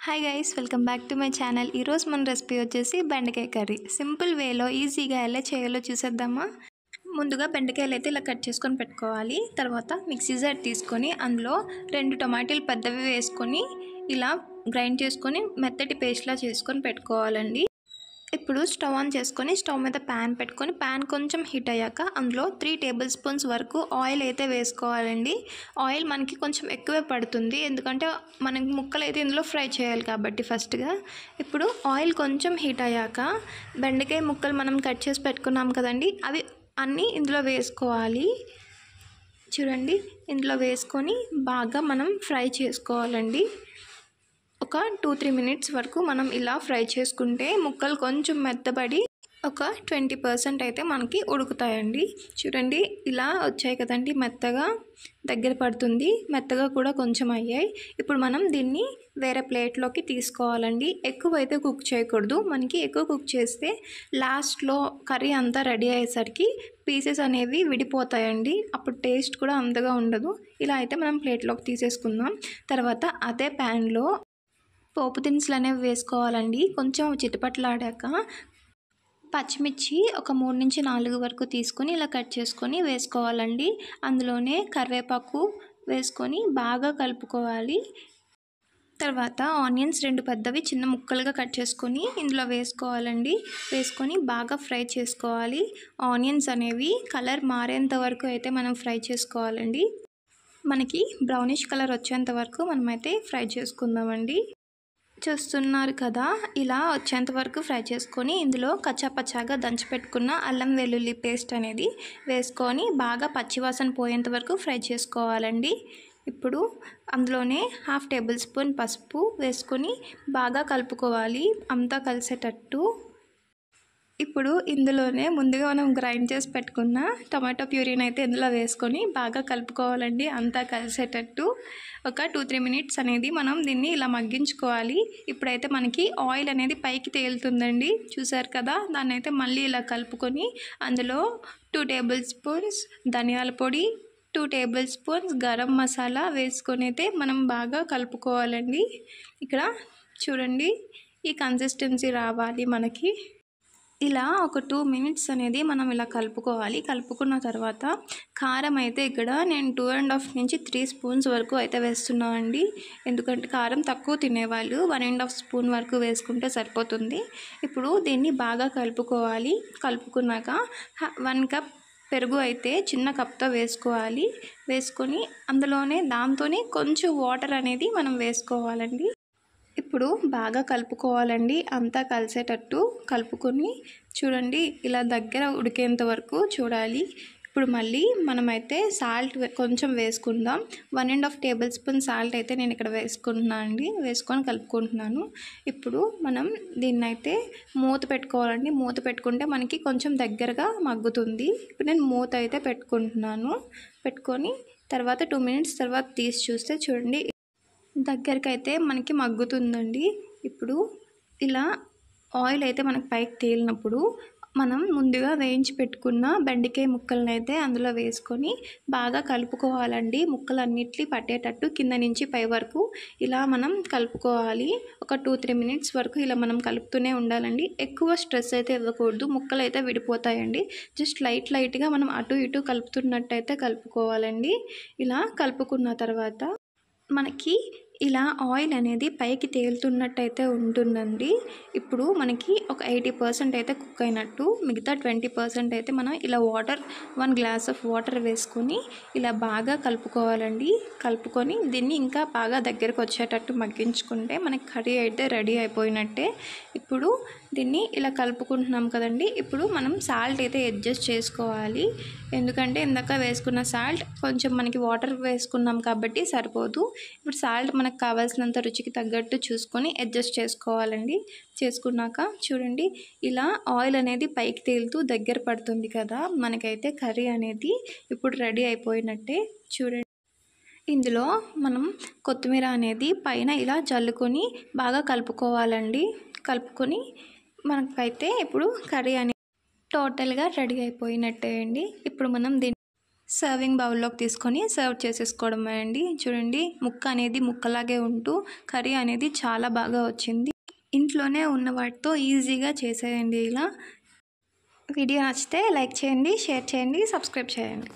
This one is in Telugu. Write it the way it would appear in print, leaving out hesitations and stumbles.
Hi guys, welcome back to my channel. ఈరోజు మన రెసిపీ వచ్చేసి బెండకాయ కర్రీ. సింపుల్ వేలో ఈజీగా ఎలా చేయాలో చూసేద్దామా. ముందుగా బెండకాయలు అయితే ఇలా కట్ చేసుకొని పెట్టుకోవాలి. తర్వాత మిక్సీ జార్ తీసుకొని అందులో 2 టొమాటోలు పెద్దవి వేసుకొని ఇలా గ్రైండ్ చేసుకొని మెత్తటి పేస్ట్లా చేసుకొని పెట్టుకోవాలండి. ఇప్పుడు స్టవ్ ఆన్ చేసుకొని స్టవ్ మీద ప్యాన్ పెట్టుకొని ప్యాన్ కొంచెం హీట్ అయ్యాక అందులో 3 టేబుల్ స్పూన్స్ వరకు ఆయిల్ అయితే వేసుకోవాలండి. ఆయిల్ మనకి కొంచెం ఎక్కువే పడుతుంది, ఎందుకంటే మనకి ముక్కలు అయితే ఇందులో ఫ్రై చేయాలి కాబట్టి ఫస్ట్గా. ఇప్పుడు ఆయిల్ కొంచెం హీట్ అయ్యాక బెండకాయ ముక్కలు మనం కట్ చేసి పెట్టుకున్నాం కదండి, అవి అన్నీ ఇందులో వేసుకోవాలి. చూడండి, ఇందులో వేసుకొని బాగా మనం ఫ్రై చేసుకోవాలండి. ఒక 2-3 మినిట్స్ వరకు మనం ఇలా ఫ్రై చేసుకుంటే ముక్కలు కొంచెం మెత్తబడి ఒక 20% అయితే మనకి ఉడుకుతాయండి. చూడండి, ఇలా వచ్చాయి కదండి, మెత్తగా దగ్గర పడుతుంది, మెత్తగా కూడా కొంచెం అయ్యాయి. ఇప్పుడు మనం దీన్ని వేరే ప్లేట్లోకి తీసుకోవాలండి. ఎక్కువ అయితే కుక్ చేయకూడదు, మనకి ఎక్కువ కుక్ చేస్తే లాస్ట్లో కర్రీ అంతా రెడీ అయ్యేసరికి పీసెస్ అనేవి విడిపోతాయండి, అప్పుడు టేస్ట్ కూడా అంతగా ఉండదు. ఇలా అయితే మనం ప్లేట్లోకి తీసేసుకుందాం. తర్వాత అదే ప్యాన్లో పోపు దినుసులు అనేవి వేసుకోవాలండి. కొంచెం చిటపట్లాడాక పచ్చిమిర్చి ఒక 3-4 వరకు తీసుకొని ఇలా కట్ చేసుకొని వేసుకోవాలండి. అందులోనే కరివేపాకు వేసుకొని బాగా కలుపుకోవాలి. తర్వాత ఆనియన్స్ 2 పెద్దవి చిన్న ముక్కలుగా కట్ చేసుకొని ఇందులో వేసుకోవాలండి. వేసుకొని బాగా ఫ్రై చేసుకోవాలి. ఆనియన్స్ అనేవి కలర్ మారేంత వరకు అయితే మనం ఫ్రై చేసుకోవాలండి. మనకి బ్రౌనిష్ కలర్ వచ్చేంత వరకు మనమైతే ఫ్రై చేసుకుందామండి. చూస్తున్నారు కదా, ఇలా వచ్చేంత వరకు ఫ్రై చేసుకొని ఇందులో కచ్చాపచ్చాగా దంచిపెట్టుకున్న అల్లం వెల్లుల్లి పేస్ట్ అనేది వేసుకొని బాగా పచ్చివాసన పోయేంత వరకు ఫ్రై చేసుకోవాలండి. ఇప్పుడు అందులోనే 1/2 టేబుల్ స్పూన్ పసుపు వేసుకొని బాగా కలుపుకోవాలి, అంతా కలిసేటట్టు. ఇప్పుడు ఇందులోనే ముందుగా మనం గ్రైండ్ చేసి పెట్టుకున్న టమాటో ప్యూరీని అయితే ఇందులో వేసుకొని బాగా కలుపుకోవాలండి, అంతా కలిసేటట్టు. ఒక 2-3 మినిట్స్ అనేది మనం దీన్ని ఇలా మగ్గించుకోవాలి. ఇప్పుడైతే మనకి ఆయిల్ అనేది పైకి తేలుతుందండి, చూసారు కదా. దాన్ని అయితే మళ్ళీ ఇలా కలుపుకొని అందులో 2 టేబుల్ స్పూన్స్ ధనియాల పొడి, 2 టేబుల్ స్పూన్స్ గరం మసాలా వేసుకొని అయితే మనం బాగా కలుపుకోవాలండి. ఇక్కడ చూడండి, ఈ కన్సిస్టెన్సీ రావాలి మనకి. ఇలా ఒక 2 మినిట్స్ అనేది మనం ఇలా కలుపుకోవాలి. కలుపుకున్న తర్వాత కారం అయితే ఇక్కడ నేను 2.5-3 స్పూన్స్ వరకు అయితే వేస్తున్నానండి, ఎందుకంటే కారం తక్కువ తినేవాళ్ళు 1.5 స్పూన్ వరకు వేసుకుంటే సరిపోతుంది. ఇప్పుడు దీన్ని బాగా కలుపుకోవాలి. కలుపుకున్నాక 1 కప్ పెరుగు అయితే చిన్న కప్తో వేసుకోవాలి. వేసుకొని అందులోనే దాంతోనే కొంచెం వాటర్ అనేది మనం వేసుకోవాలండి. ఇప్పుడు బాగా కలుపుకోవాలండి, అంతా కలిసేటట్టు కలుపుకొని చూడండి, ఇలా దగ్గర ఉడికేంత వరకు చూడాలి. ఇప్పుడు మళ్ళీ మనమైతే సాల్ట్ కొంచెం వేసుకుందాం. 1.5 టేబుల్ స్పూన్ సాల్ట్ అయితే నేను ఇక్కడ వేసుకుంటున్నాను అండి, వేసుకొని కలుపుకుంటున్నాను. ఇప్పుడు మనం దీన్నైతే మూత పెట్టుకోవాలండి. మూత పెట్టుకుంటే మనకి కొంచెం దగ్గరగా మగ్గుతుంది. ఇప్పుడు నేను మూత అయితే పెట్టుకుంటున్నాను. పెట్టుకొని తర్వాత 2 మినిట్స్ తర్వాత తీసి చూస్తే చూడండి, దగ్గరికి అయితే మనకి మగ్గుతుందండి. ఇప్పుడు ఇలా ఆయిల్ అయితే మనకి పైకి తేలినప్పుడు మనం ముందుగా వేయించి పెట్టుకున్న బెండకాయ ముక్కలను అయితే అందులో వేసుకొని బాగా కలుపుకోవాలండి. ముక్కలన్నిటికీ పట్టేటట్టు కింద నుంచి పై వరకు ఇలా మనం కలుపుకోవాలి. ఒక 2-3 మినిట్స్ వరకు ఇలా మనం కలుపుతూనే ఉండాలండి. ఎక్కువ స్ట్రెస్ అయితే ఇవ్వకూడదు, ముక్కలు అయితే విడిపోతాయండి. జస్ట్ లైట్గా మనం అటు ఇటు కలుపుతున్నట్టయితే కలుపుకోవాలండి. ఇలా కలుపుకున్న తర్వాత మనకి ఇలా ఆయిల్ అనేది పైకి తేలుతున్నట్టయితే ఉంటుందండి. ఇప్పుడు మనకి ఒక 80% అయితే కుక్ అయినట్టు, మిగతా 20% అయితే మనం ఇలా 1 గ్లాస్ ఆఫ్ వాటర్ వేసుకొని ఇలా బాగా కలుపుకోవాలండి. కలుపుకొని దీన్ని ఇంకా బాగా దగ్గరకు వచ్చేటట్టు మగ్గించుకుంటే మనకి కర్రీ అయితే రెడీ అయిపోయినట్టే. ఇప్పుడు దీన్ని ఇలా కలుపుకుంటున్నాం కదండి, ఇప్పుడు మనం సాల్ట్ అయితే అడ్జస్ట్ చేసుకోవాలి, ఎందుకంటే ఇందాక వేసుకున్న సాల్ట్ కొంచెం మనకి వాటర్ వేసుకున్నాం కాబట్టి సరిపోదు. ఇప్పుడు సాల్ట్ మనకు కావాల్సినంత రుచికి తగ్గట్టు చూసుకొని అడ్జస్ట్ చేసుకోవాలండి. చేసుకున్నాక చూడండి, ఇలా ఆయిల్ అనేది పైకి తేలుతూ దగ్గర పడుతుంది కదా, మనకైతే కర్రీ అనేది ఇప్పుడు రెడీ అయిపోయినట్టే. చూడండి, ఇందులో మనం కొత్తిమీర అనేది పైన ఇలా జల్లుకొని బాగా కలుపుకోవాలండి. కలుపుకొని మనకైతే ఇప్పుడు కర్రీ అనేది టోటల్గా రెడీ అయిపోయినట్టే అండి. ఇప్పుడు మనం దీన్ని సర్వింగ్ బౌల్లోకి తీసుకొని సర్వ్ చేసేసుకోవడమే అండి. చూడండి ముక్క అనేది ముక్కలాగే ఉంటూ కర్రీ అనేది చాలా బాగా వచ్చింది. ఇంట్లోనే ఉన్న వాటితో ఈజీగా చేసేయండి ఇలా. వీడియో నచ్చితే లైక్ చేయండి, షేర్ చేయండి, సబ్స్క్రైబ్ చేయండి.